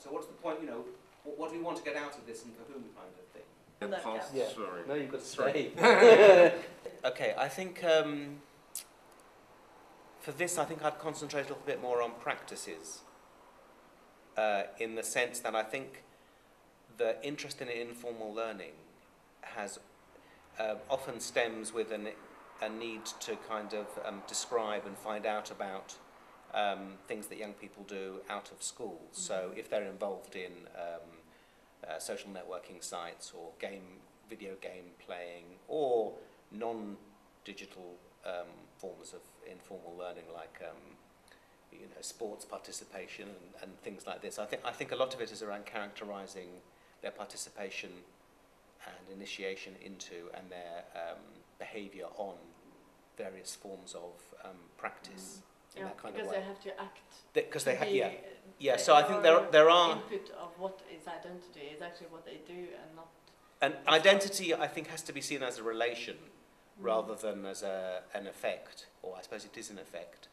So what's the point, what do we want to get out of this and for whom kind of thing? Yeah. Sorry. No, you've got to stay. Okay, I think for this, I think I'd concentrate a little bit more on practices, in the sense that I think the interest in informal learning has often stems with a need to kind of describe and find out about things that young people do out of school. Mm-hmm. So if they're involved in social networking sites or video game playing or non-digital forms of informal learning, like sports participation and things like this. I think a lot of it is around characterising their participation and initiation into and their behaviour on various forms of practice. In that kind of way. Because they have to act. Because they have, So I think there are input of what is identity is actually what they do and not. And identity, I think, has to be seen as a relation rather than as an effect, or I suppose it is an effect,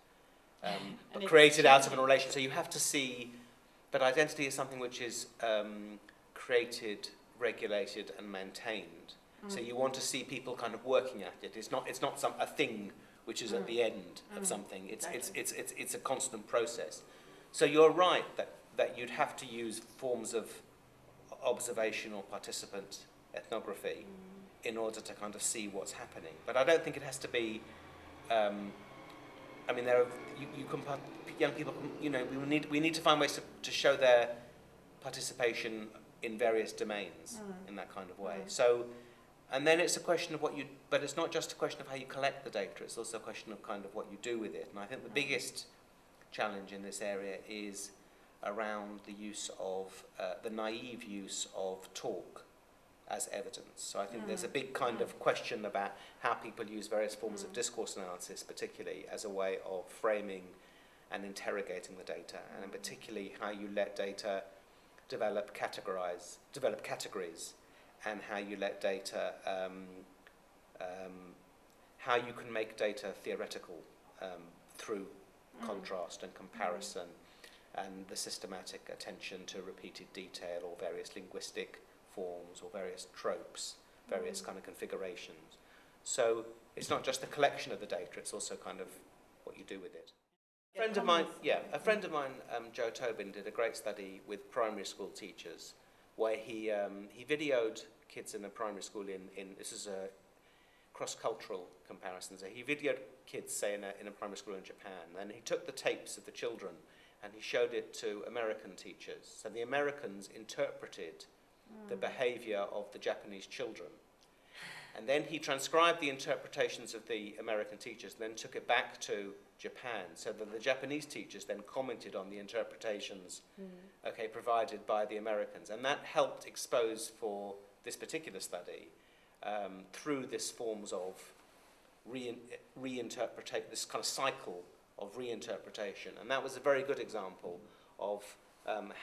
but created out of a relation. So you have to see, but identity is something which is created, regulated, and maintained. So you want to see people kind of working at it. It's not a thing which is at the end of something. It's a constant process. So you're right that you'd have to use forms of observation or participant ethnography in order to kind of see what's happening. But I don't think it has to be. Young people. We need to find ways to show their participation in various domains in that kind of way. So. And then it's a question of but it's not just a question of how you collect the data, it's also a question of kind of what you do with it. And I think the biggest challenge in this area is around the use of, the naive use of talk as evidence. So I think there's a big kind of question about how people use various forms of discourse analysis, particularly as a way of framing and interrogating the data, and particularly how you let data develop categories, and how you let data, how you can make data theoretical through contrast and comparison, and the systematic attention to repeated detail or various linguistic forms or various tropes, various kind of configurations. So it's not just the collection of the data, it's also kind of what you do with it. A friend of mine, Joe Tobin, did a great study with primary school teachers where he videoed kids in a primary school this is a cross-cultural comparison. So he videoed kids, say, in a primary school in Japan, and he took the tapes of the children and he showed it to American teachers. So the Americans interpreted the behaviour of the Japanese children. And then he transcribed the interpretations of the American teachers, then took it back to Japan, so that the Japanese teachers then commented on the interpretations provided by the Americans. And that helped expose for this particular study, through this forms of reinterpretation, this kind of cycle of reinterpretation. And that was a very good example of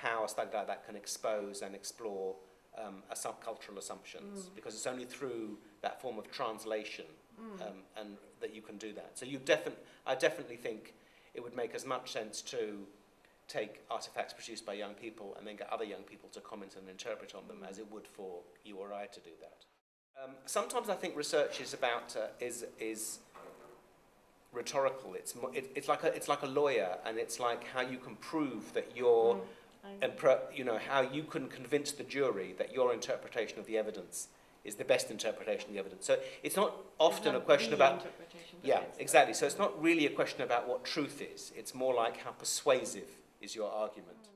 how a study like that can expose and explore subcultural assumptions, because it's only through that form of translation and that you can do that. So I definitely think it would make as much sense to take artifacts produced by young people and then get other young people to comment and interpret on them as it would for you or I to do that. Sometimes I think research is about is rhetorical. It's like a lawyer, and it's like how you can prove that you're. How you can convince the jury that your interpretation of the evidence is the best interpretation of the evidence. So it's not often a question about... Yeah, exactly. So it's not really a question about what truth is. It's more like how persuasive is your argument.